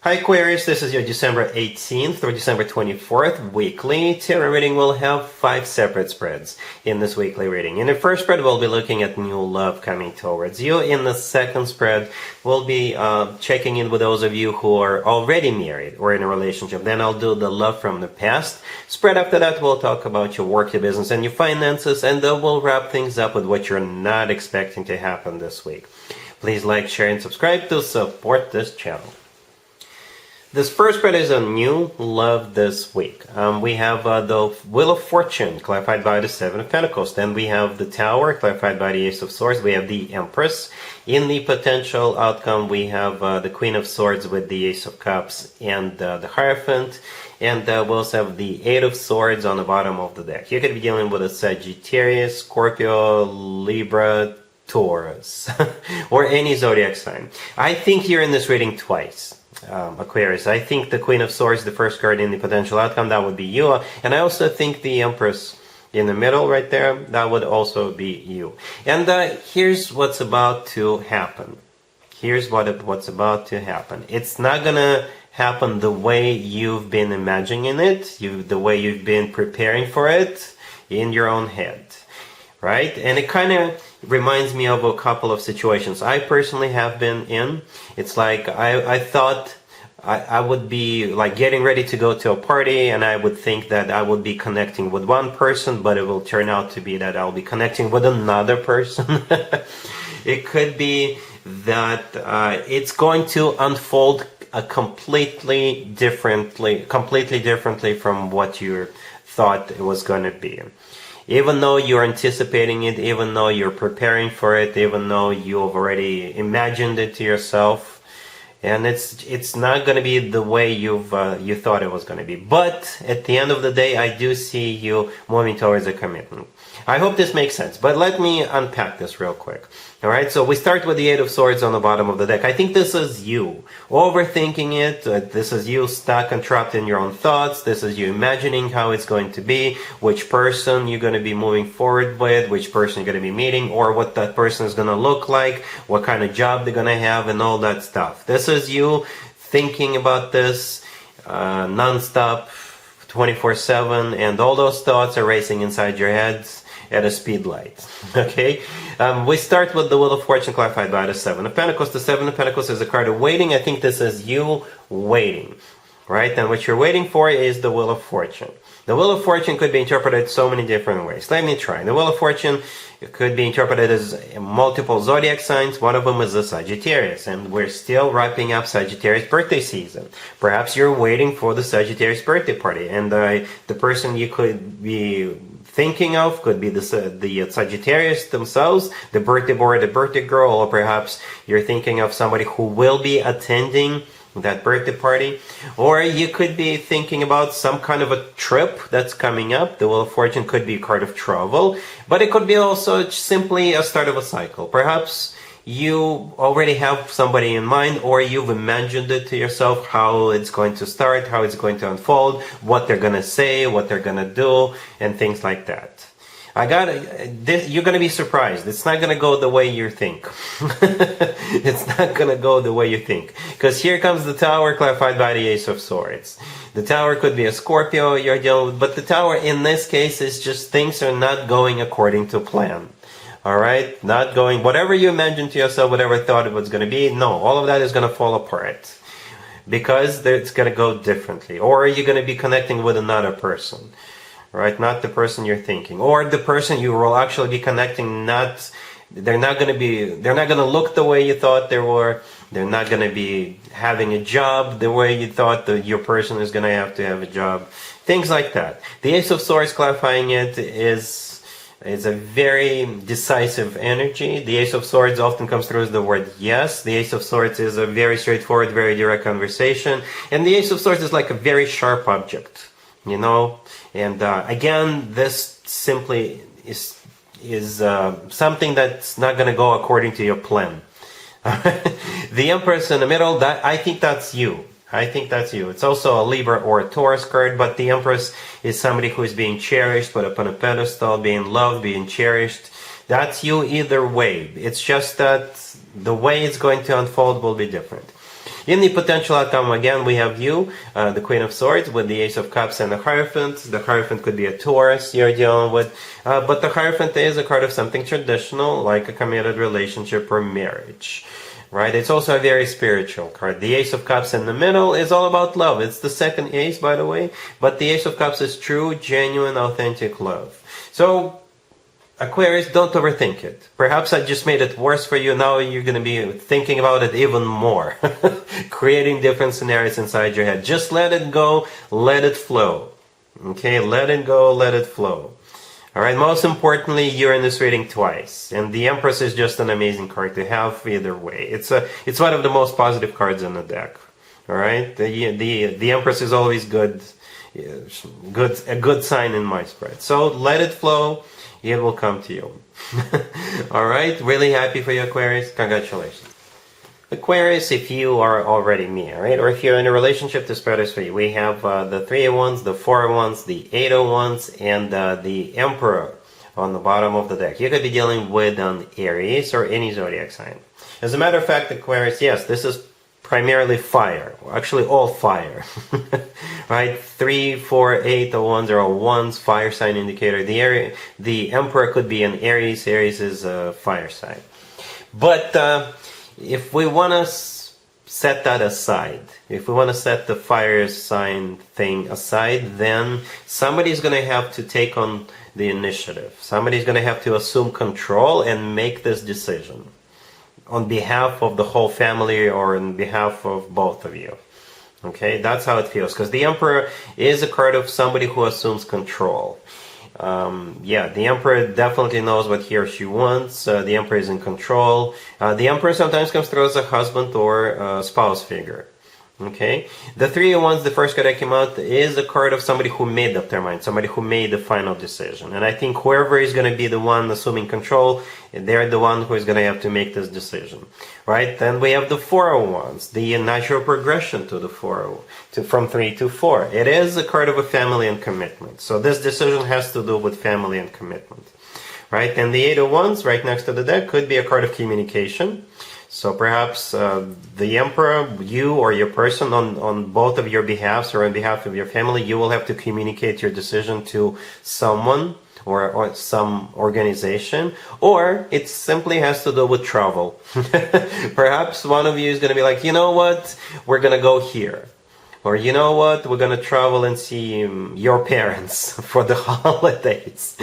Hi Aquarius, this is your December 18th through December 24th weekly tarot reading. We'll have 5 separate spreads in this weekly reading. In the first spread, we'll be looking at new love coming towards you. In the second spread, we'll be checking in with those of you who are already married or in a relationship. Then I'll do the love from the past spread. After that, we'll talk about your work, your business, and your finances, and then we'll wrap things up with what you're not expecting to happen this week. Please like, share, and subscribe to support this channel. This first spread is a new love this week. We have the Wheel of Fortune, clarified by the Seven of Pentacles. Then we have the Tower, clarified by the Ace of Swords. We have the Empress. In the potential outcome, we have the Queen of Swords with the Ace of Cups and the Hierophant. And we also have the Eight of Swords on the bottom of the deck. You could be dealing with a Sagittarius, Scorpio, Libra, Taurus, or any zodiac sign. I think you're in this reading twice. Aquarius. I think the Queen of Swords, the first card in the potential outcome, that would be you. And I also think the Empress in the middle right there, that would also be you. And here's what's about to happen. Here's what's about to happen. It's not gonna happen the way you've been imagining it, the way you've been preparing for it in your own head. Right? And it kind of reminds me of a couple of situations I personally have been in. It's like I thought I would be like getting ready to go to a party, and I would think that I would be connecting with one person, but it will turn out to be that I'll be connecting with another person. It could be that it's going to unfold completely differently from what you thought it was going to be. Even though you're anticipating it, even though you're preparing for it, even though you've already imagined it to yourself, and it's not going to be the way you thought it was going to be. But at the end of the day, I do see you moving towards a commitment. I hope this makes sense, but let me unpack this real quick. Alright, so we start with the Eight of Swords on the bottom of the deck. I think this is you overthinking it. This is you stuck and trapped in your own thoughts. This is you imagining how it's going to be, which person you're going to be moving forward with, which person you're going to be meeting, or what that person is going to look like, what kind of job they're going to have, and all that stuff. This is you thinking about this non-stop, 24/7, and all those thoughts are racing inside your heads at a speed light. Okay, we start with the Wheel of Fortune, clarified by the Seven of Pentacles. The Seven of Pentacles is a card of waiting. I think this is you waiting, right? And what you're waiting for is the Wheel of Fortune. The Wheel of Fortune could be interpreted so many different ways. Let me try. The Wheel of Fortune could be interpreted as multiple zodiac signs. One of them is the Sagittarius, and we're still wrapping up Sagittarius birthday season. Perhaps you're waiting for the Sagittarius birthday party, and the person you could be thinking of could be the Sagittarius themselves, the birthday boy, the birthday girl, or perhaps you're thinking of somebody who will be attending that birthday party. Or you could be thinking about some kind of a trip that's coming up. The Wheel of Fortune could be a card of travel, but it could be also simply a start of a cycle. Perhaps you already have somebody in mind, or you've imagined it to yourself, how it's going to start, how it's going to unfold, what they're going to say, what they're going to do, and things like that. You're going to be surprised. It's not going to go the way you think. It's not going to go the way you think. Because here comes the Tower, clarified by the Ace of Swords. The Tower could be a Scorpio you're dealing with, but the Tower in this case is just things are not going according to plan. Alright? Not going, whatever you imagined to yourself, whatever thought it was going to be, no, all of that is going to fall apart. Because it's going to go differently. Or you're going to be connecting with another person. Right? Not the person you're thinking. Or the person you will actually be connecting, they're not going to look the way you thought they were. They're not going to be having a job the way you thought your person is going to have a job. Things like that. The Ace of Swords, clarifying it, is a very decisive energy. The Ace of Swords often comes through as the word yes. The Ace of Swords is a very straightforward, very direct conversation. And the Ace of Swords is like a very sharp object, you know. And again, this simply is something that's not going to go according to your plan. The Empress in the middle, I think that's you. I think that's you. It's also a Libra or a Taurus card, but the Empress is somebody who is being cherished, put up on a pedestal, being loved, being cherished. That's you either way. It's just that the way it's going to unfold will be different. In the potential outcome, again, we have you, the Queen of Swords, with the Ace of Cups and the Hierophant. The Hierophant could be a Taurus you're dealing with, but the Hierophant is a card of something traditional, like a committed relationship or marriage. Right? It's also a very spiritual card. The Ace of Cups in the middle is all about love. It's the second ace, by the way, but the Ace of Cups is true, genuine, authentic love. So, Aquarius, don't overthink it. Perhaps I just made it worse for you. Now you're going to be thinking about it even more. Creating different scenarios inside your head. Just let it go, let it flow. Okay, let it go, let it flow. Alright, most importantly, you're in this reading twice. And the Empress is just an amazing card to have either way. It's one of the most positive cards in the deck. Alright, the Empress is always good, a good sign in my spread. So let it flow, it will come to you. Alright, really happy for you, Aquarius. Congratulations. Aquarius, if you are already me, alright, or if you're in a relationship, this spread is for you. We have the 3 of Wands, the 4 of Wands, the 8 of Wands, and the Emperor on the bottom of the deck. You could be dealing with an Aries or any zodiac sign. As a matter of fact, Aquarius, yes, this is primarily fire, actually all fire. Right? 3, 4, 8 of Wands are all Wands, fire sign indicator. The Emperor could be an Aries. Aries is a fire sign. But if we want to set that aside, if we want to set the fire sign thing aside, then somebody's going to have to take on the initiative. Somebody's going to have to assume control and make this decision on behalf of the whole family or on behalf of both of you. Okay, that's how it feels. Because the Emperor is a card of somebody who assumes control. Yeah, the Emperor definitely knows what he or she wants. The Emperor is in control. The Emperor sometimes comes through as a husband or a spouse figure. Okay, the 3 of Wands, the first card that came out, is a card of somebody who made up their mind, somebody who made the final decision. And I think whoever is going to be the one assuming control, they're the one who is going to have to make this decision, right? Then we have the 4 of Wands, the natural progression to the 4, from 3 to 4. It is a card of a family and commitment. So this decision has to do with family and commitment, right? And the 8 of Wands, right next to the deck, could be a card of communication. So perhaps the Emperor, you or your person on both of your behalves or on behalf of your family, you will have to communicate your decision to someone or some organization, or it simply has to do with travel. Perhaps one of you is going to be like, you know what, we're going to go here. Or you know what, we're going to travel and see your parents for the holidays.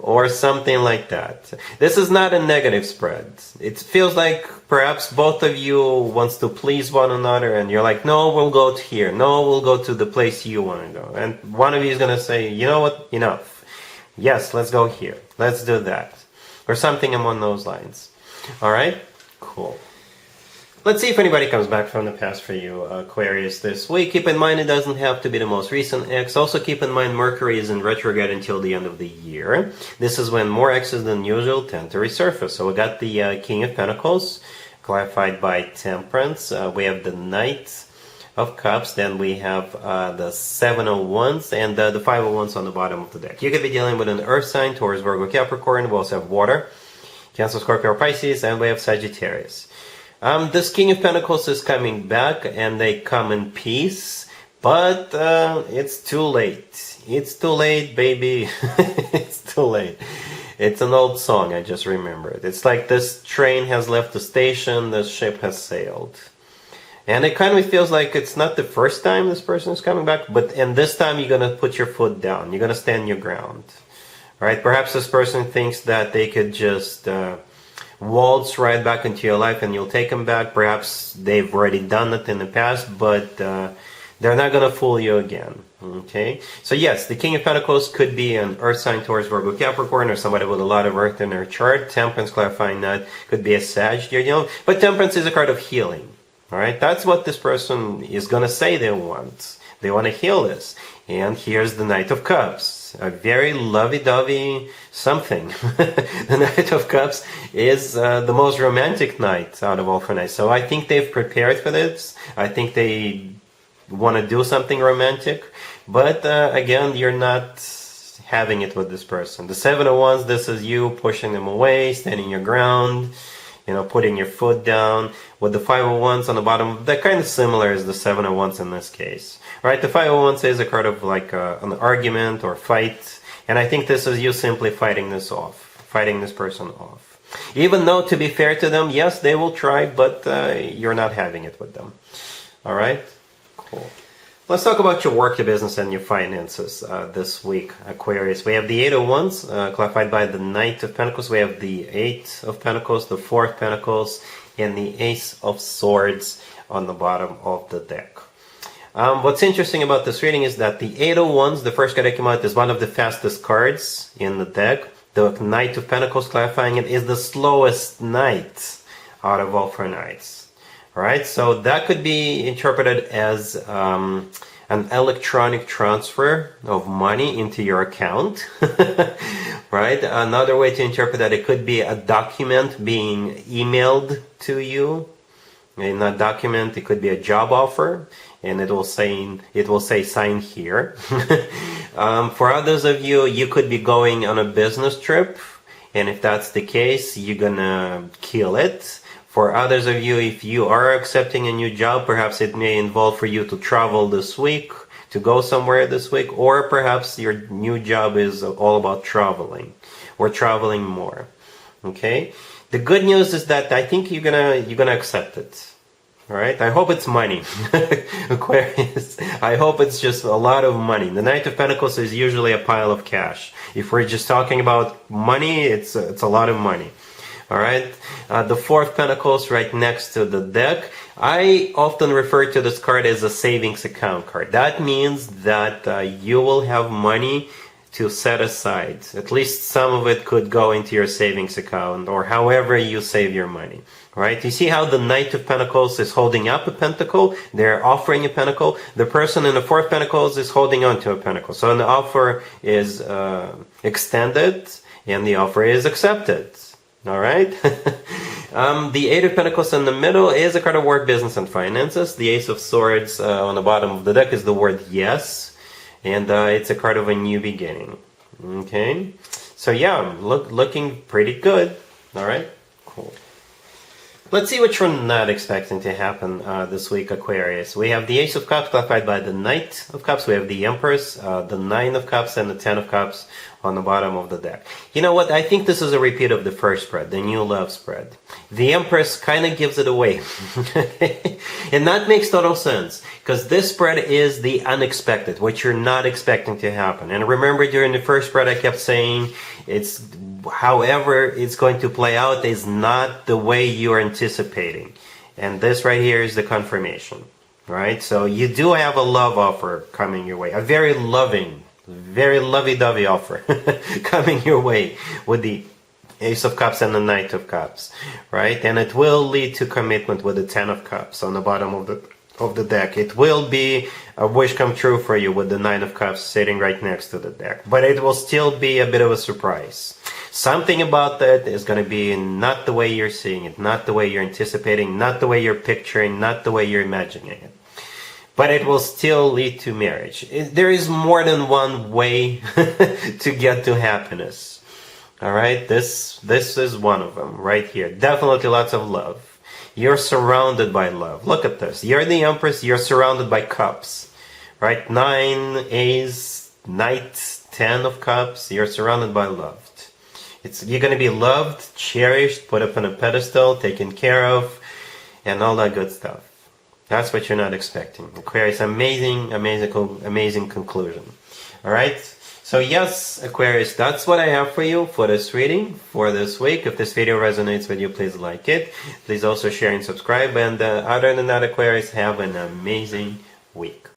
Or something like that. This is not a negative spread. It feels like perhaps both of you wants to please one another and you're like, no, we'll go to here. No, we'll go to the place you want to go. And one of you is going to say, you know what, enough. Yes, let's go here. Let's do that. Or something along those lines. Alright? Cool. Let's see if anybody comes back from the past for you, Aquarius, this week. Keep in mind it doesn't have to be the most recent X. Also keep in mind Mercury is in retrograde until the end of the year. This is when more X's than usual tend to resurface. So we got the King of Pentacles, clarified by Temperance. We have the Knight of Cups. Then we have the 7 of Wands and the 5 of Wands on the bottom of the deck. You could be dealing with an Earth sign, Taurus, Virgo, Capricorn. We also have Water, Cancer, Scorpio, or Pisces, and we have Sagittarius. This King of Pentacles is coming back, and they come in peace, but it's too late. It's too late, baby. It's too late. It's an old song, I just remembered. It's like this train has left the station, the ship has sailed. And it kind of feels like it's not the first time this person is coming back, and this time you're going to put your foot down. You're going to stand your ground. Right? Perhaps this person thinks that they could just waltz right back into your life and you'll take them back. Perhaps they've already done it in the past, but they're not going to fool you again. Okay? So yes, the King of Pentacles could be an Earth sign, Taurus, Virgo, Capricorn, or somebody with a lot of Earth in their chart. Temperance, clarifying that, could be a Sag, you know. But Temperance is a card of healing. Alright? That's what this person is going to say they want. They want to heal this. And here's the Knight of Cups. A very lovey-dovey something. The Knight of Cups is the most romantic knight out of all 4 knights. So I think they've prepared for this. I think they want to do something romantic. But again, you're not having it with this person. The 7 of Wands, this is you pushing them away, standing your ground. putting your foot down. With the Five of Wands on the bottom, they're kind of similar as the Seven of Wands in this case. Right? The Five of Wands is a card of like an argument or fight. And I think this is you simply fighting this person off. Even though, to be fair to them, yes, they will try, but you're not having it with them. All right? Cool. Let's talk about your work, your business, and your finances this week, Aquarius. We have the Eight of Wands, clarified by the Knight of Pentacles. We have the Eight of Pentacles, the Four of Pentacles, and the Ace of Swords on the bottom of the deck. What's interesting about this reading is that the Eight of Wands, the first card that came out, is one of the fastest cards in the deck. The Knight of Pentacles, clarifying it, is the slowest knight out of all four knights. Alright, so that could be interpreted as an electronic transfer of money into your account. Right? Another way to interpret that, it could be a document being emailed to you. In that document, it could be a job offer, and it will say sign here. For others of you, you could be going on a business trip, and if that's the case, you're gonna kill it. For others of you, if you are accepting a new job, perhaps it may involve for you to travel this week, to go somewhere this week, or perhaps your new job is all about traveling, or traveling more. Okay? The good news is that I think you're gonna accept it. Alright? I hope it's money. Aquarius. I hope it's just a lot of money. The Knight of Pentacles is usually a pile of cash. If we're just talking about money, it's a lot of money. Alright? The Four of Pentacles right next to the deck. I often refer to this card as a savings account card. That means that you will have money to set aside. At least some of it could go into your savings account, or however you save your money. Right? You see how the Knight of Pentacles is holding up a pentacle? They're offering a pentacle. The person in the Four of Pentacles is holding on to a pentacle. So the offer is extended, and the offer is accepted. Alright? The Eight of Pentacles in the middle is a card of work, business, and finances. The Ace of Swords on the bottom of the deck is the word yes. And it's a card of a new beginning. Okay? So yeah, looking pretty good. Alright? Cool. Let's see what you're not expecting to happen this week, Aquarius. We have the Ace of Cups clarified by the Knight of Cups. We have the Empress, the Nine of Cups, and the Ten of Cups on the bottom of the deck. You know what? I think this is a repeat of the first spread, the new love spread. The Empress kind of gives it away. And that makes total sense, because this spread is the unexpected, what you're not expecting to happen. And remember, during the first spread, I kept saying however it's going to play out is not the way you're anticipating. And this right here is the confirmation. Right? So you do have a love offer coming your way. A very lovey-dovey offer coming your way with the Ace of Cups and the Knight of Cups. Right? And it will lead to commitment with the Ten of Cups on the bottom of the deck. It will be a wish come true for you with the Nine of Cups sitting right next to the deck. But it will still be a bit of a surprise. Something about that is going to be not the way you're seeing it, not the way you're anticipating, not the way you're picturing, not the way you're imagining it. But it will still lead to marriage. There is more than one way to get to happiness. Alright? This is one of them right here. Definitely lots of love. You're surrounded by love. Look at this. You're the Empress. You're surrounded by cups. Right? 9, Ace, Knight, 10 of Cups. You're surrounded by love. You're going to be loved, cherished, put up on a pedestal, taken care of, and all that good stuff. That's what you're not expecting. Aquarius, amazing conclusion. Alright? So yes, Aquarius, that's what I have for you for this reading, for this week. If this video resonates with you, please like it. Please also share and subscribe. And other than that, Aquarius, have an amazing week.